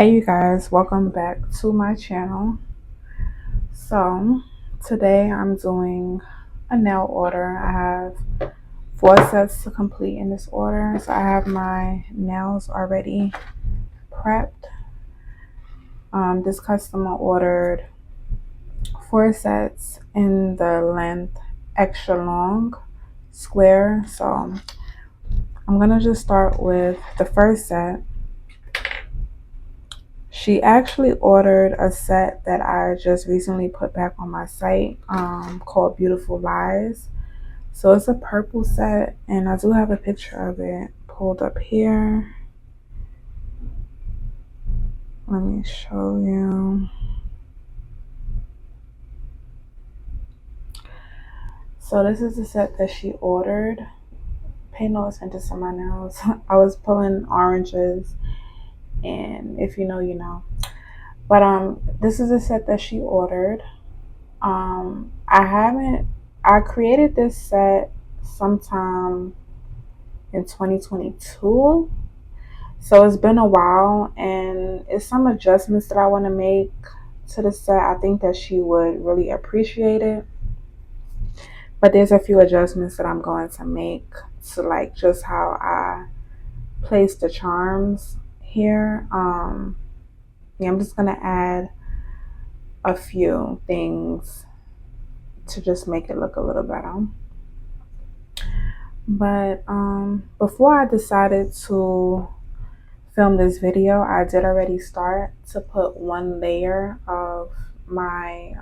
Hey you guys, welcome back to my channel. So today I'm doing a nail order. I have 4 sets to complete in this order. So I have my nails already prepped. This customer ordered 4 sets in the length extra long square. So I'm gonna just start with the first set. She actually ordered a set that I just recently put back on my site called Beautiful Lies. So it's a purple set, and I do have a picture of it pulled up here. Let me show you. So this is the set that she ordered. Pay no attention to my nails. I was pulling oranges, and if you know, you know. But this is a set that she ordered. I created this set sometime in 2022. So it's been a while, and it's some adjustments that I want to make to the set. I think that she would really appreciate it. But there's a few adjustments that I'm going to make to like just how I place the charms here. Yeah, I'm just gonna add a few things to just make it look a little better. But before I decided to film this video, I did already start to put one layer of my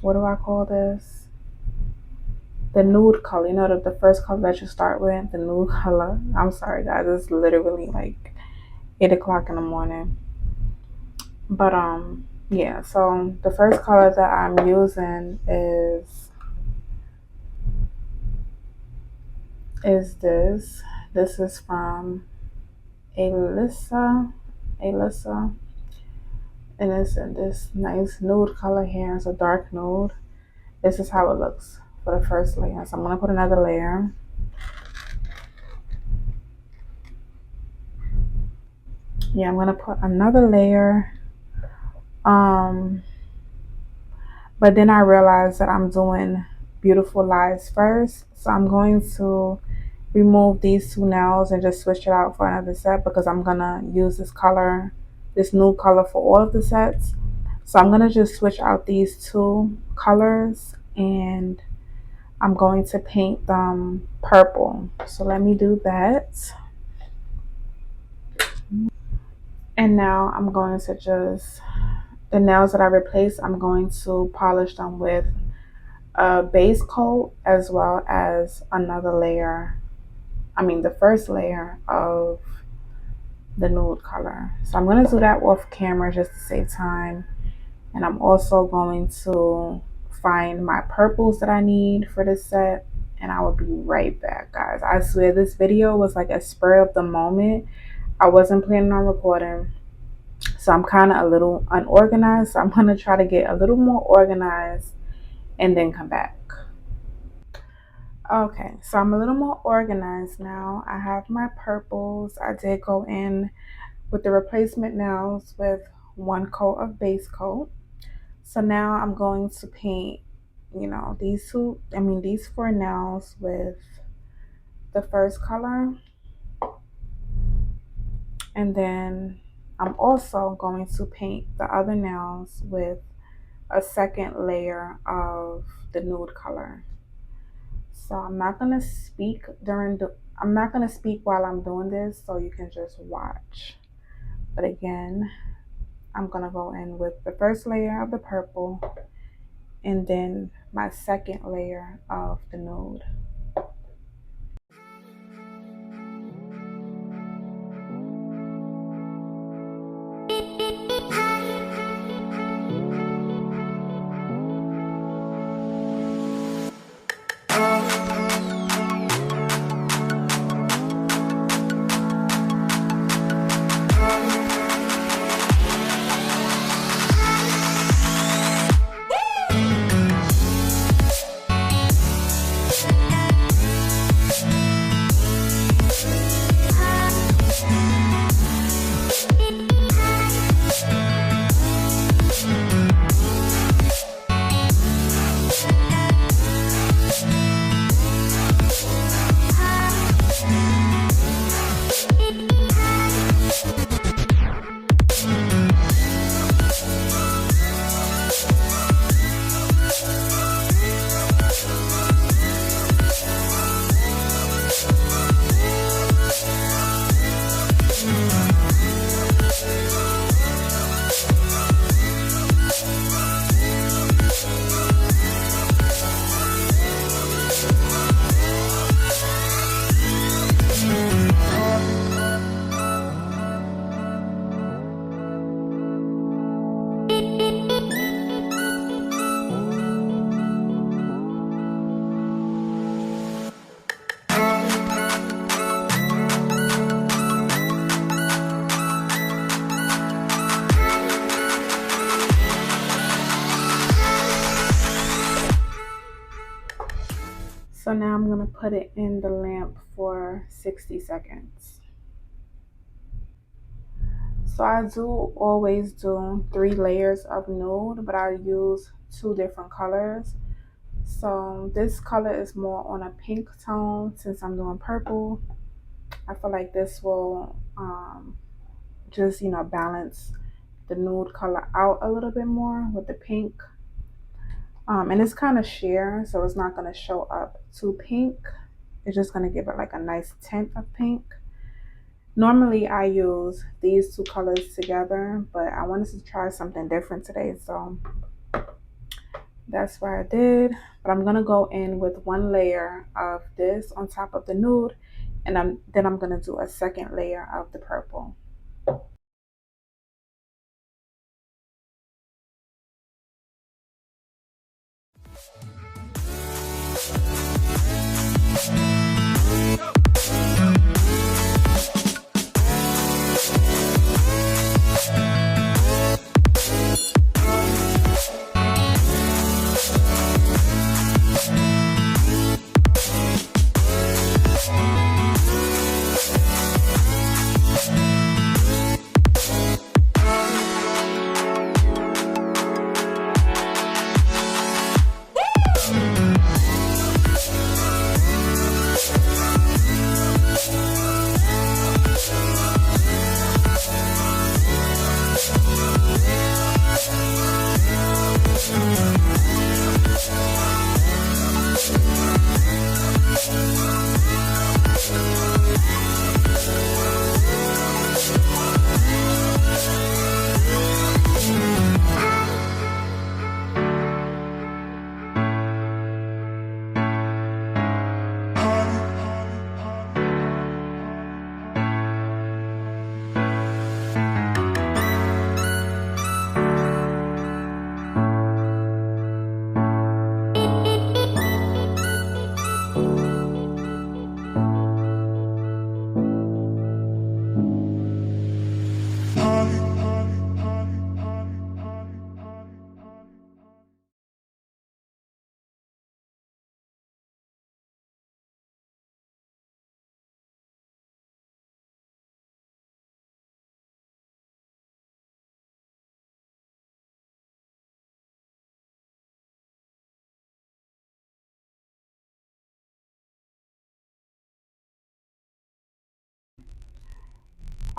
what do I call this, the nude color. You know, the first color that you start with, the nude color. I'm sorry guys, it's literally like 8 o'clock in the morning. But yeah, so the first color that I'm using is this. This is from Alyssa, and it's in this nice nude color here. It's a dark nude. This is how it looks for the first layer. So I'm gonna put another layer. Yeah, I'm gonna put another layer. But then I realized that I'm doing Beautiful Lies first, so I'm going to remove these 2 nails and just switch it out for another set, because I'm gonna use this color, this new color, for all of the sets. So I'm gonna just switch out these 2 colors, and I'm going to paint them purple. So let me do that. And now I'm going to just, the nails that I replaced, I'm going to polish them with a base coat as well as another layer, the first layer of the nude color. So I'm going to do that off camera just to save time. And I'm also going to find my purples that I need for this set, and I will be right back, guys. I swear this video was like a spur of the moment. I wasn't planning on recording, so I'm kind of a little unorganized. So I'm going to try to get a little more organized and then come back. Okay, so I'm a little more organized now. I have my purples. I did go in with the replacement nails with 1 coat of base coat. So now I'm going to paint, these 4 nails with the first color. And then I'm also going to paint the other nails with a second layer of the nude color. So I'm not gonna speak while I'm doing this, so you can just watch. But again, I'm gonna go in with the first layer of the purple and then my second layer of the nude. So now I'm going to put it in the lamp for 60 seconds. So I do always do 3 layers of nude, but I use 2 different colors. So this color is more on a pink tone since I'm doing purple. I feel like this will just, balance the nude color out a little bit more with the pink. And it's kind of sheer, so it's not going to show up too pink. It's just going to give it like a nice tint of pink. Normally I use these 2 colors together, but I wanted to try something different today, so that's what I did. But I'm gonna go in with 1 layer of this on top of the nude, and then I'm gonna do a second layer of the purple.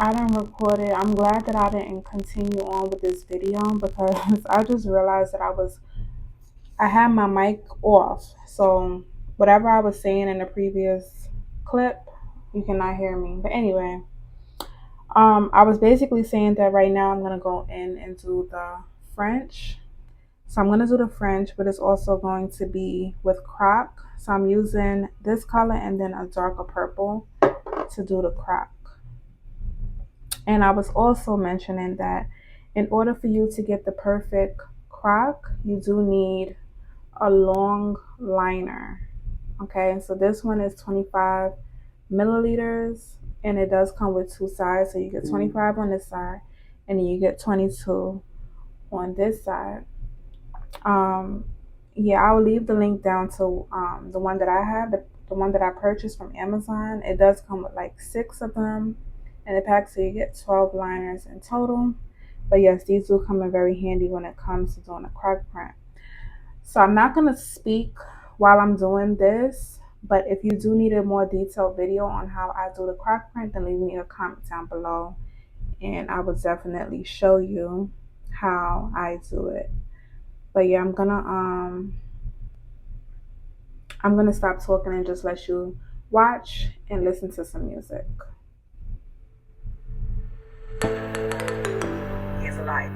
I didn't record it. I'm glad that I didn't continue on with this video because I just realized that I had my mic off. So whatever I was saying in the previous clip, you cannot hear me. But anyway, I was basically saying that right now I'm gonna go in and do the French. So I'm gonna do the French, but it's also going to be with croc. So I'm using this color and then a darker purple to do the croc. And I was also mentioning that in order for you to get the perfect croc, you do need a long liner. Okay, so this one is 25 milliliters and it does come with 2 sides. So you get 25 on this side and then you get 22 on this side. Yeah, I'll leave the link down to the one that I have, the one that I purchased from Amazon. It does come with like 6 of them in the pack, so you get 12 liners in total. But yes, these do come in very handy when it comes to doing a croc print. So I'm not going to speak while I'm doing this, but if you do need a more detailed video on how I do the croc print, then leave me a comment down below and I will definitely show you how I do it. But yeah, I'm gonna stop talking and just let you watch and listen to some music. Here's a light.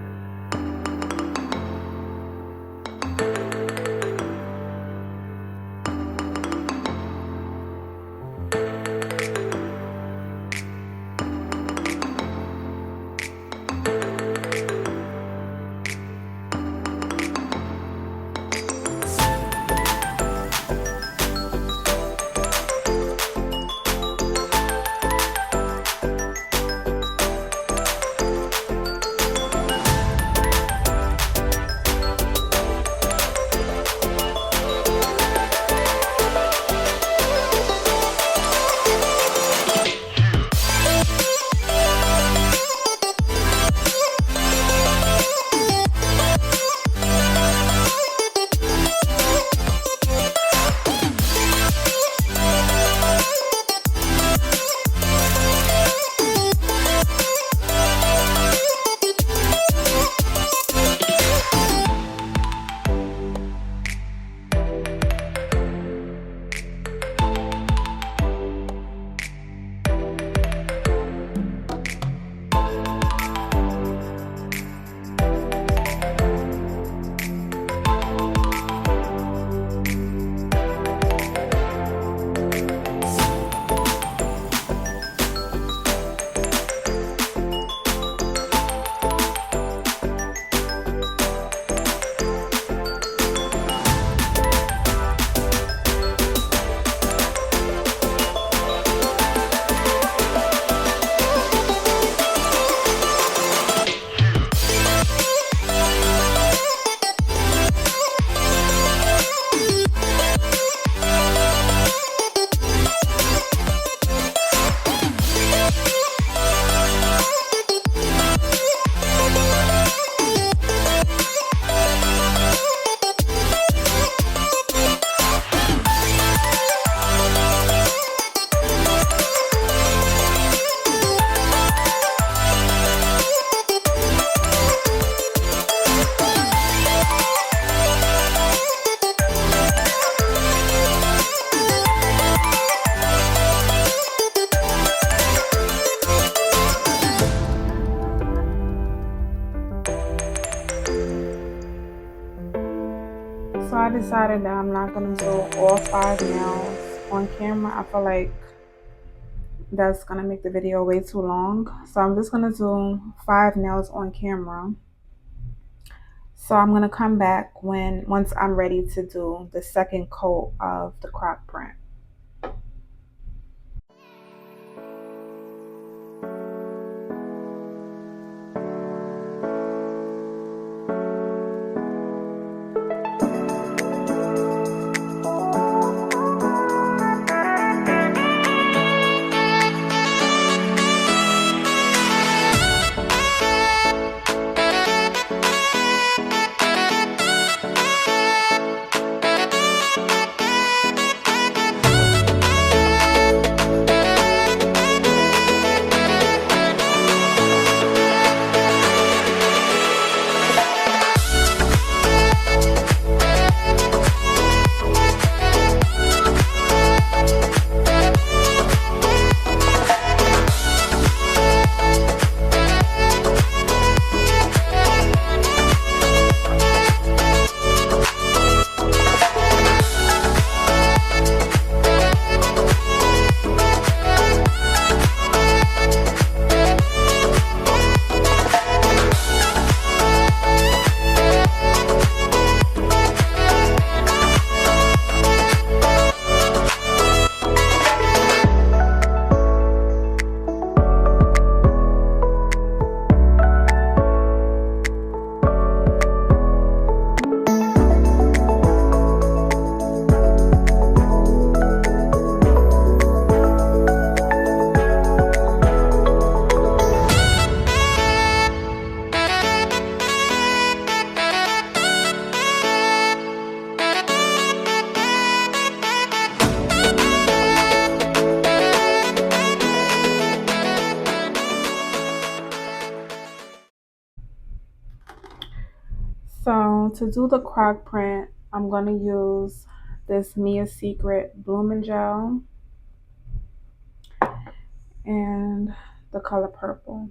I decided that I'm not gonna do all 5 nails on camera. I feel like that's gonna make the video way too long. So I'm just gonna do 5 nails on camera. So I'm gonna come back once I'm ready to do the second coat of the croc print. So to do the croc print, I'm going to use this Mia Secret Blooming Gel and the color purple.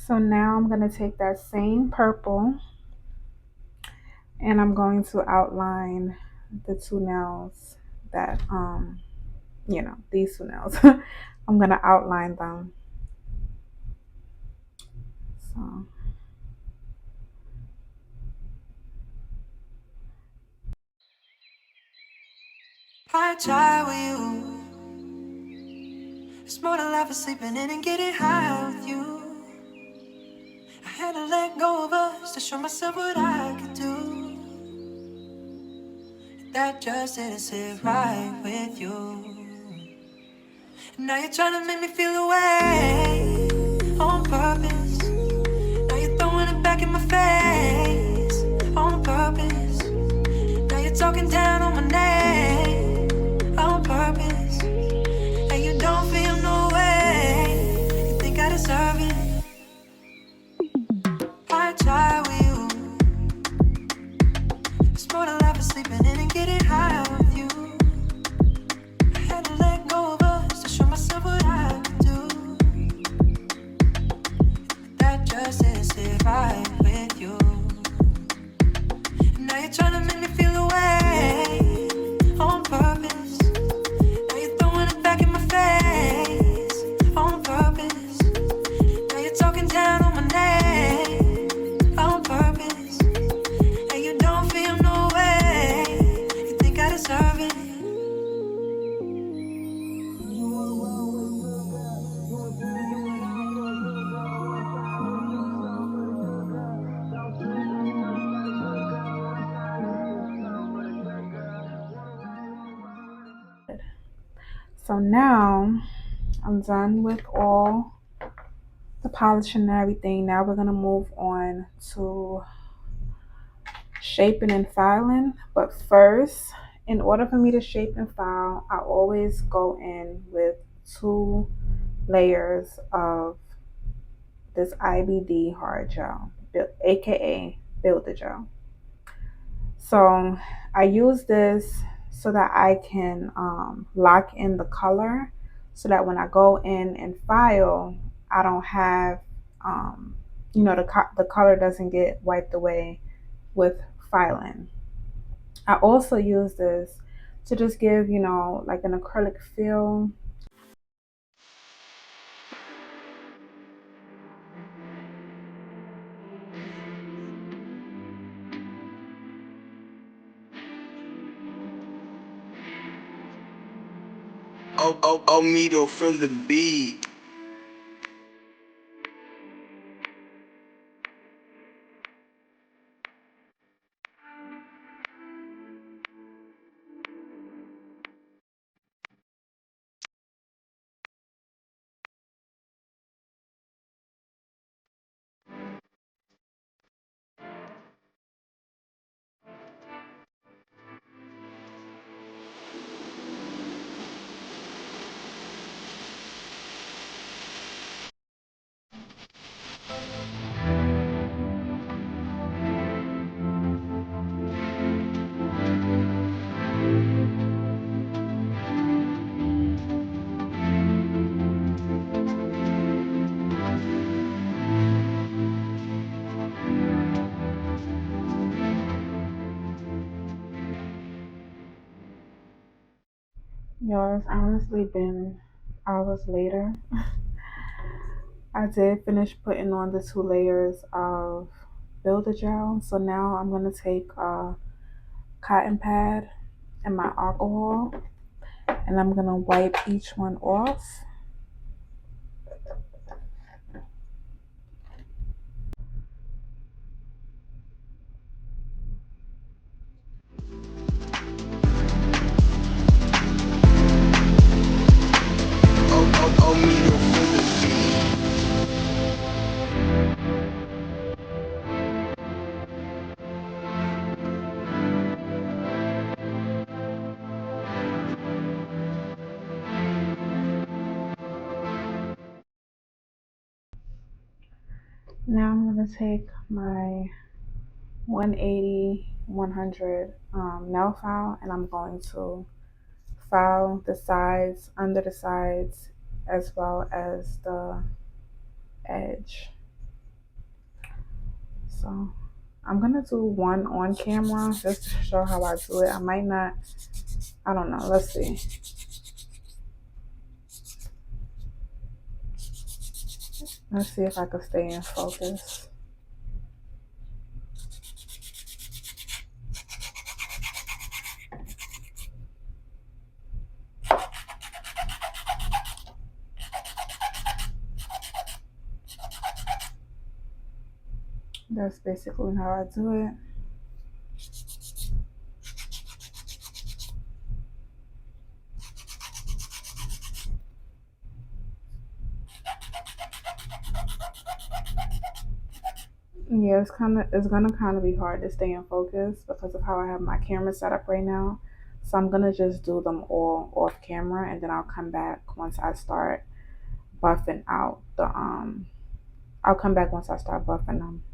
So now I'm going to take that same purple and I'm going to outline the 2 nails that, these 2 nails. I'm going to outline them. So. I try with you. It's more than life is sleeping in and getting high with you. I had to let go of us to show myself what I could do. That just didn't sit right with you. And now you're trying to make me feel away on purpose. Now you're throwing it back in my face on purpose. high with you. It's more than life is sleeping in and getting high with you. I had to let go of us to show myself what I could do. That just is sit right with you. And now you're trying to make me feel away on purpose. Now you're throwing it back in my face on purpose. Now you're talking down on my name on purpose. And you don't feel no way. You think I deserve it. So now I'm done with all the polishing and everything. Now we're gonna move on to shaping and filing. But first, in order for me to shape and file, I always go in with 2 layers of this IBD hard gel, aka Builder Gel. So I use this so that I can lock in the color, so that when I go in and file, I don't have, the color doesn't get wiped away with filing. I also use this to just give, like an acrylic feel. Oh, me to feel the beat. It's honestly been hours later. I did finish putting on the 2 layers of Builder Gel. So now I'm going to take a cotton pad and my alcohol, and I'm going to wipe each one off. Oh, me to feel the beat. Now I'm going to take my 180, 100 nail file, and I'm going to file the sides, under the sides, as well as the edge. So I'm gonna do one on camera just to show how I do it. I might not, I don't know, let's see. Let's see if I can stay in focus. That's basically how I do it. Yeah, it's gonna kind of be hard to stay in focus because of how I have my camera set up right now. So I'm gonna just do them all off camera, and then I'll come back once I start buffing out the I'll come back once I start buffing them.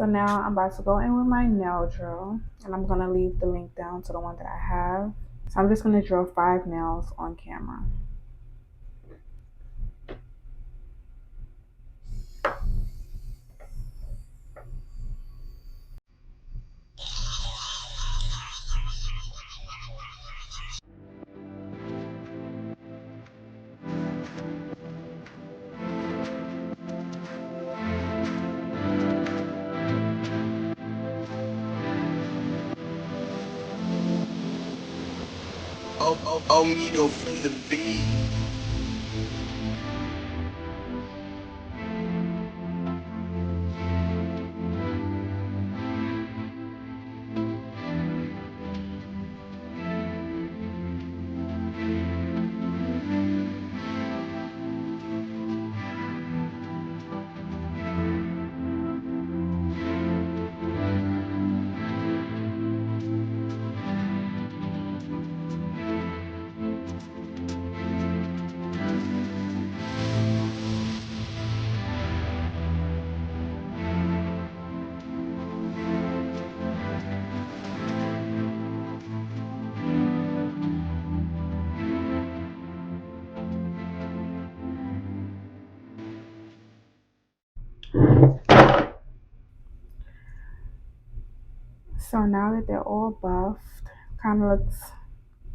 So now I'm about to go in with my nail drill, and I'm gonna leave the link down to the one that I have. So I'm just gonna drill 5 nails on camera. You know, from the beat. So now that they're all buffed, kind of looks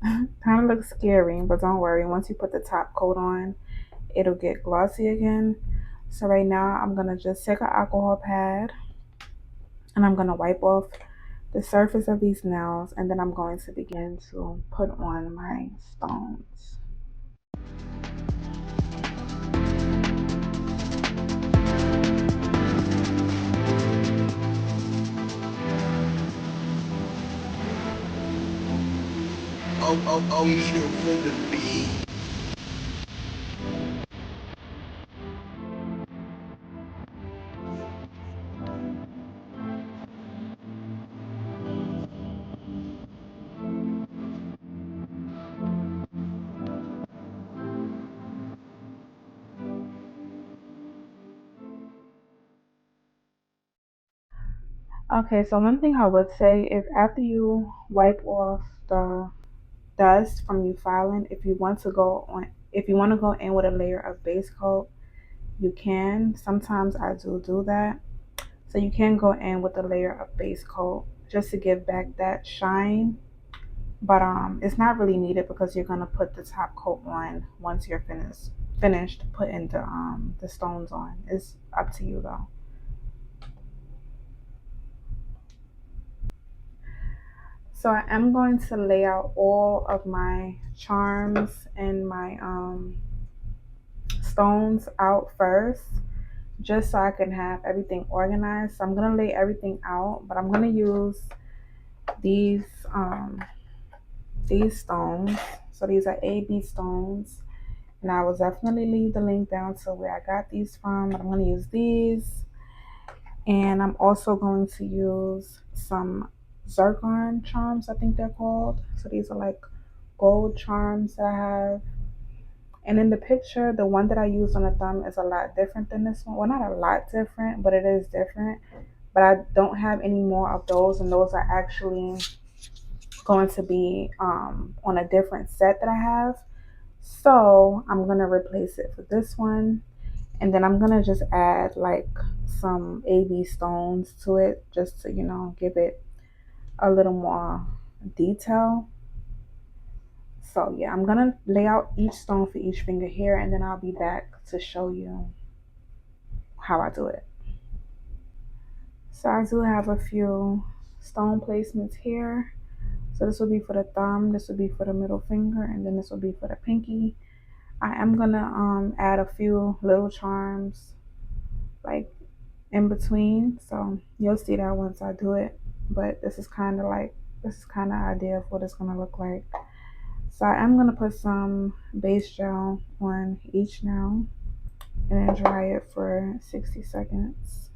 kind of looks scary, but don't worry. Once you put the top coat on, it'll get glossy again. So right now I'm gonna just take an alcohol pad and I'm gonna wipe off the surface of these nails, and then I'm going to begin to put on my stones. You know, from the beat. Okay, so one thing I would say, if after you wipe off the dust from you filing, if you want to go in with a layer of base coat, you can. Sometimes I do that. So you can go in with a layer of base coat just to give back that shine. But it's not really needed because you're gonna put the top coat on once you're finished putting the stones on. It's up to you though. So I am going to lay out all of my charms and my stones out first, just so I can have everything organized. So I'm gonna lay everything out, but I'm gonna use these um these stones. So these are AB stones, and I will definitely leave the link down to where I got these from. But I'm gonna use these, and I'm also going to use some Zircon charms, I think they're called. So these are like gold charms that I have. And in the picture, the one that I used on the thumb is a lot different than this one. Well, not a lot different, but it is different. But I don't have any more of those, and those are actually going to be on a different set that I have. So I'm gonna replace it for this one, and then I'm gonna just add like some AB stones to it, just to give it a little more detail. So yeah, I'm gonna lay out each stone for each finger here, and then I'll be back to show you how I do it. So I do have a few stone placements here. So this will be for the thumb, this will be for the middle finger, and then this will be for the pinky. I am gonna add a few little charms like in between, so you'll see that once I do it. But this is kind of idea of what it's gonna look like. So I am gonna put some base gel on each nail and then dry it for 60 seconds.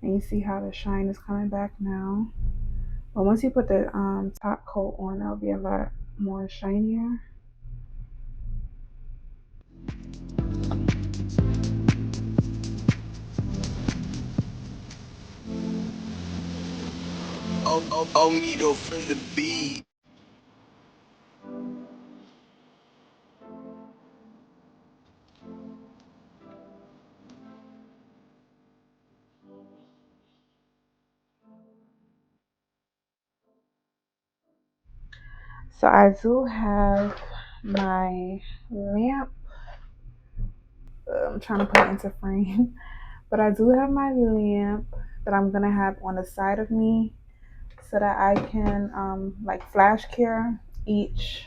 And you see how the shine is coming back now. But once you put the top coat on, it'll be a lot more shinier. Oh, me though from the beat. So I do have my lamp. I'm trying to put it into frame, but I do have my lamp that I'm gonna have on the side of me so that I can like flash cure each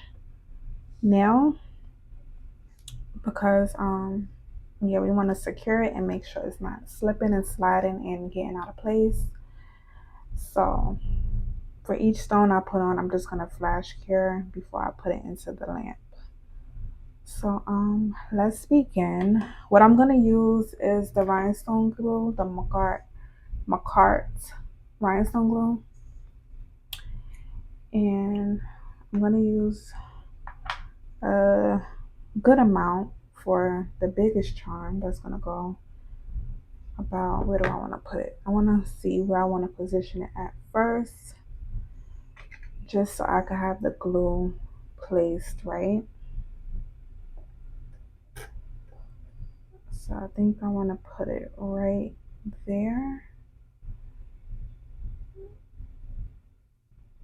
nail because yeah, we want to secure it and make sure it's not slipping and sliding and getting out of place. So for each stone I put on, I'm just gonna flash cure before I put it into the lamp. So let's begin. What I'm gonna use is the rhinestone glue, the Macart rhinestone glue, and I'm gonna use a good amount for the biggest charm. That's gonna go about, where do I want to put it? I want to see where I want to position it at first, just so I can have the glue placed right. So I think I want to put it right there.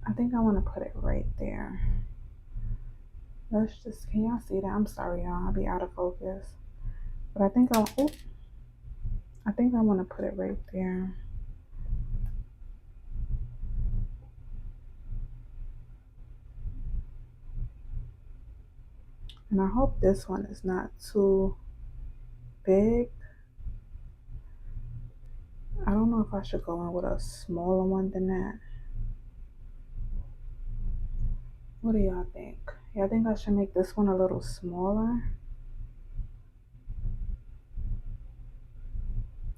I think I want to put it right there. Let's just, can y'all see that? I'm sorry, y'all. I'll be out of focus. But I think I want to put it right there. And I hope this one is not too big. I don't know if I should go in with a smaller one than that. What do y'all think? Yeah, I think I should make this one a little smaller.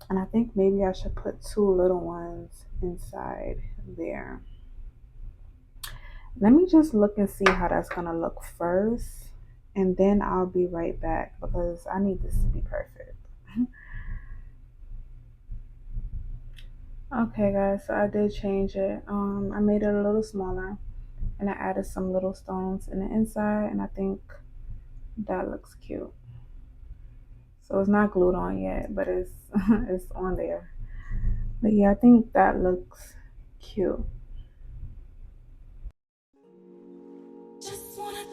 And I think maybe I should put two little ones inside there. Let me just look and see how that's gonna look first. And then I'll be right back because I need this to be perfect. Okay guys, so I did change it. I made it a little smaller and I added some little stones in the inside and I think that looks cute. So it's not glued on yet, but it's it's on there. But yeah, I think that looks cute. Just wanna,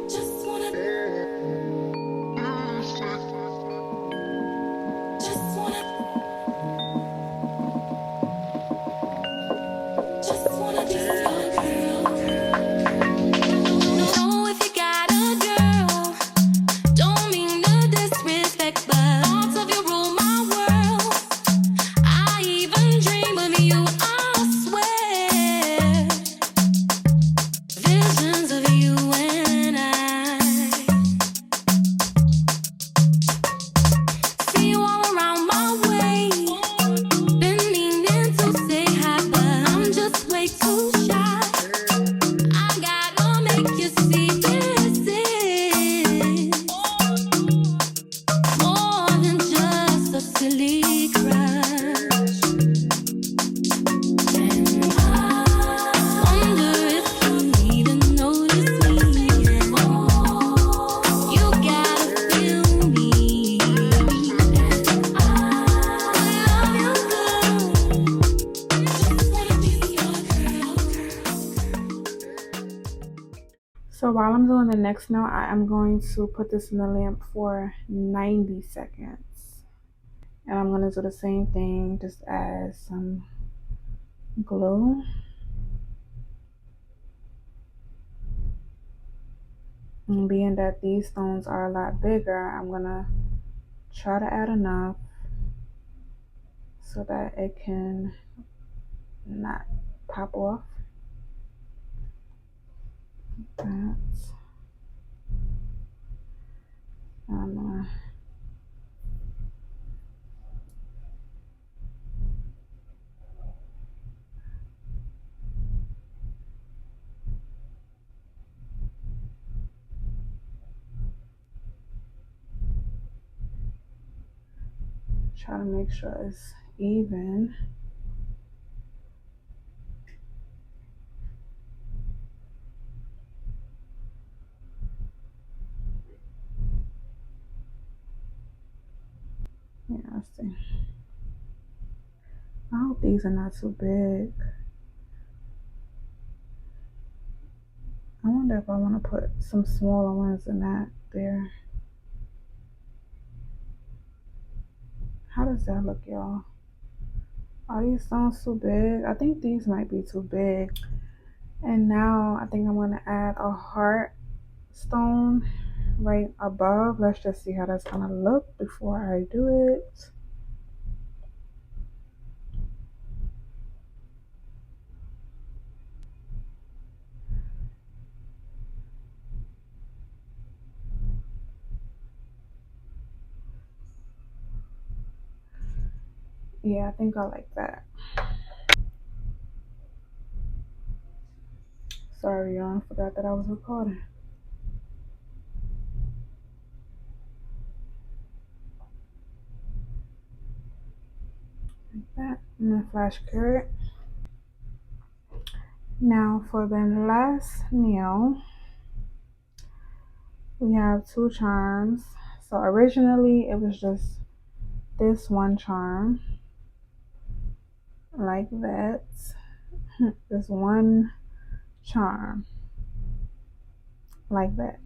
just wanna, just wanna, just wanna be your girl. No, if you got a girl, don't mean no disrespect, but thoughts of you rule my world. I even dream of you, I swear. Visions of you and I see you all around my way. Been meaning to say hi, but I'm just way too shy. I gotta make you see this is more than just a silly crush. And I wonder if you even notice me. You gotta feel me. And I love you, girl. Just wanna be your girl. So while I'm doing the next nail, I am going to put this in the lamp for 90 seconds. And I'm going to do the same thing, just add some glue. And being that these stones are a lot bigger, I'm going to try to add enough so that it can not pop off. That's, I'm gonna try to make sure it's even. Yeah, let's see. I hope these are not too big. I wonder if I want to put some smaller ones in that there. How does that look, y'all? Are these stones too big? I think these might be too big. And now I think I'm going to add a heart stone right above. Let's just see how that's going to look before I do it. Yeah, I think I like that. Sorry, y'all. I forgot that I was recording. Like that. I'm going to flash cure it. Now for the last nail, we have two charms. So originally it was just this one charm, like that. This one charm, like that.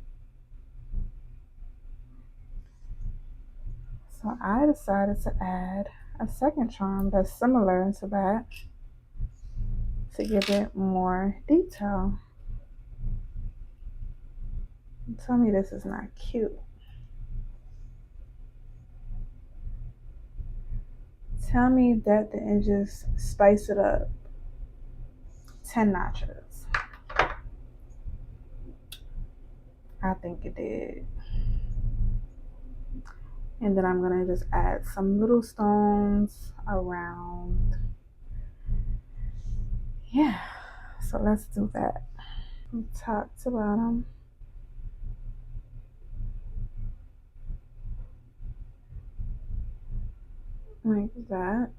So I decided to add a second charm that's similar to that to give it more detail. Tell me this is not cute. Tell me that didn't just spice it up 10 notches. I think it did. And then I'm gonna just add some little stones around. Yeah, so let's do that. From top to bottom. Like that.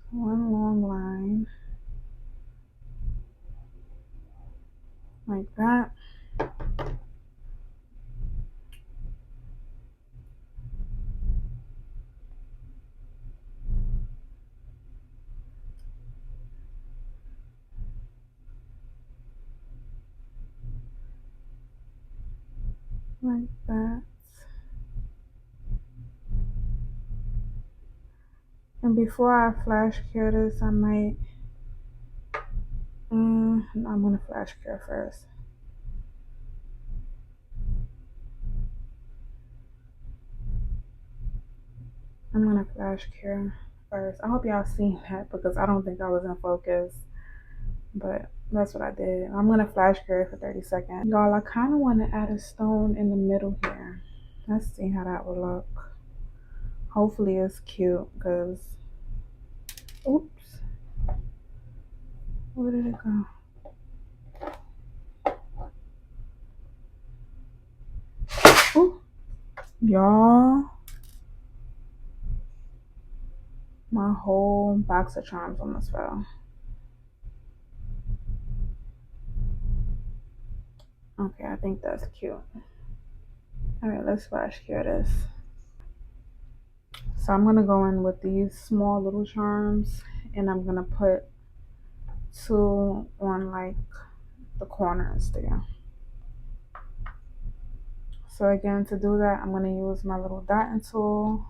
One long line. Like that. Like that. And before I flash cure this, I might, I'm gonna flash cure first. I'm gonna flash cure first. I hope y'all seen that because I don't think I was in focus, but that's what I did. I'm gonna flash cure for 30 seconds. Y'all, I kind of want to add a stone in the middle here. Let's see how that will look. Hopefully it's cute because, oops, where did it go? Ooh, y'all, my whole box of charms almost fell. Okay, I think that's cute. All right, let's flash cure this. So I'm gonna go in with these small little charms and I'm gonna put two on like the corners there. So again, to do that, I'm gonna use my little dotting tool.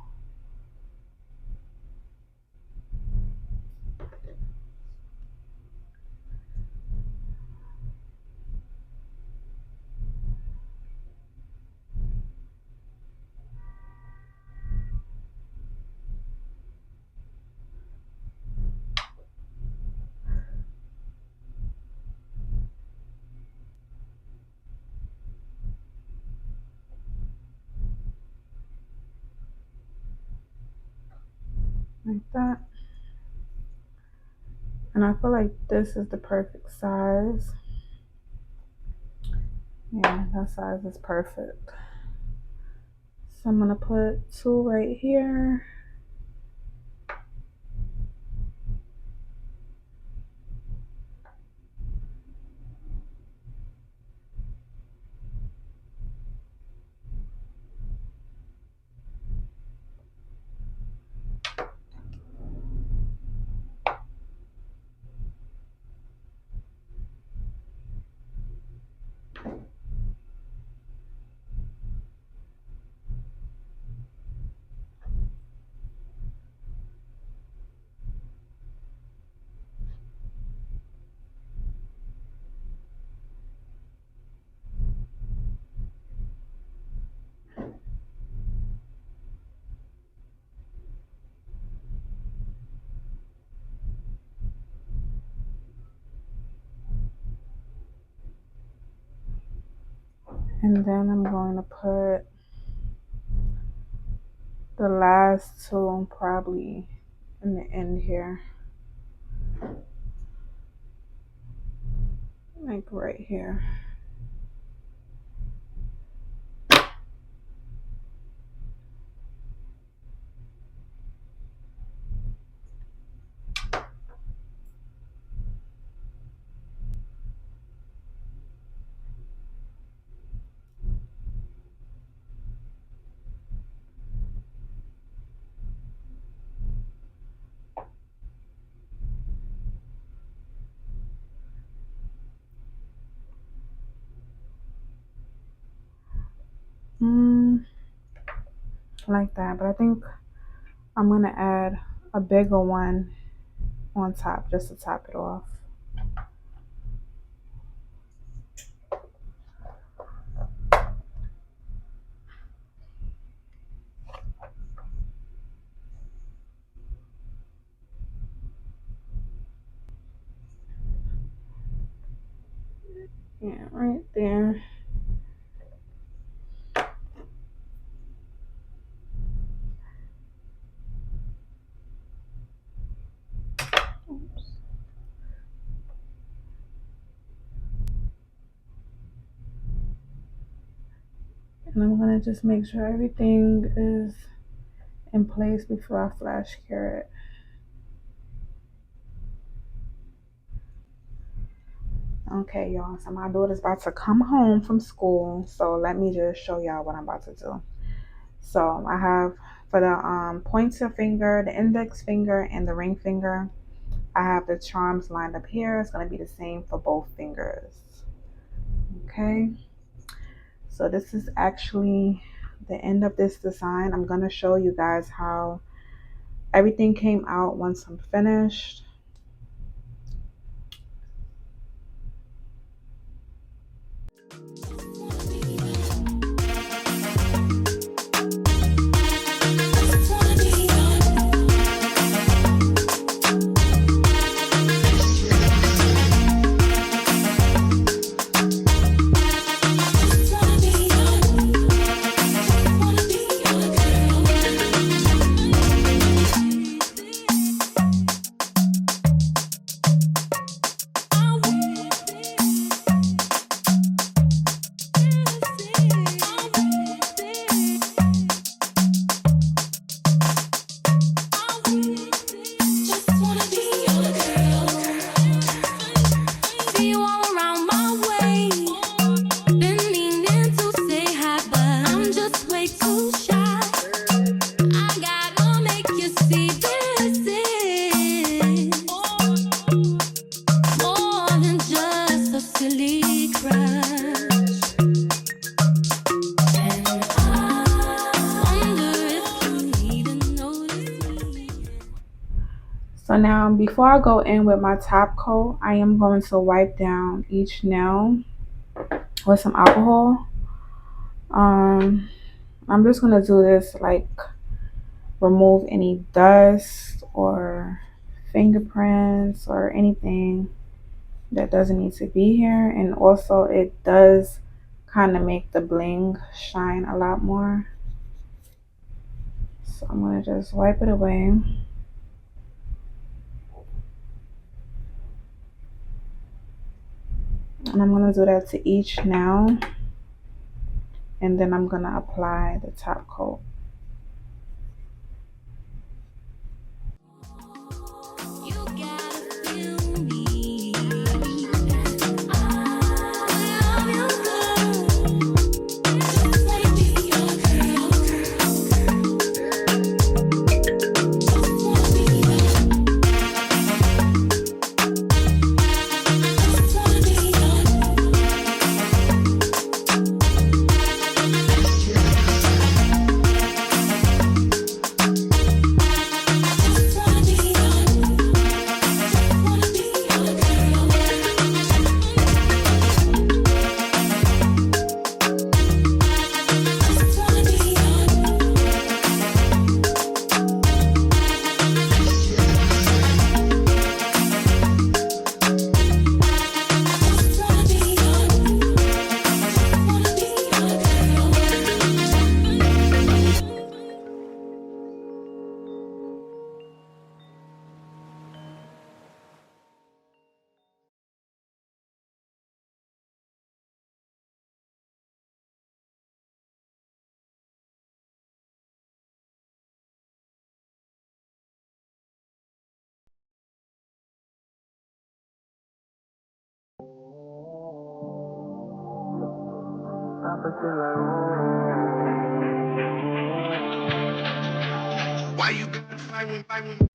Like that. And I feel like this is the perfect size. Yeah, that size is perfect. So I'm gonna put 2 right here. And then I'm going to put the last 2 probably in the end here. Like right here. Like that. But I think I'm gonna add a bigger one on top just to top it off. Yeah, right there. And I'm gonna just make sure everything is in place before I flash cure it. Okay, y'all, so my daughter's about to come home from school, so let me just show y'all what I'm about to do. So I have for the pointer finger, the index finger, and the ring finger, I have the charms lined up here. It's going to be the same for both fingers. Okay, so this is actually the end of this design. I'm going to show you guys how everything came out once I'm finished. So now before I go in with my top coat, I am going to wipe down each nail with some alcohol. I'm just gonna do this like remove any dust or fingerprints or anything that doesn't need to be here, and also it does kind of make the bling shine a lot more. So I'm gonna just wipe it away. And I'm gonna do that to each nail. and then I'm gonna apply the top coat. Why you fight when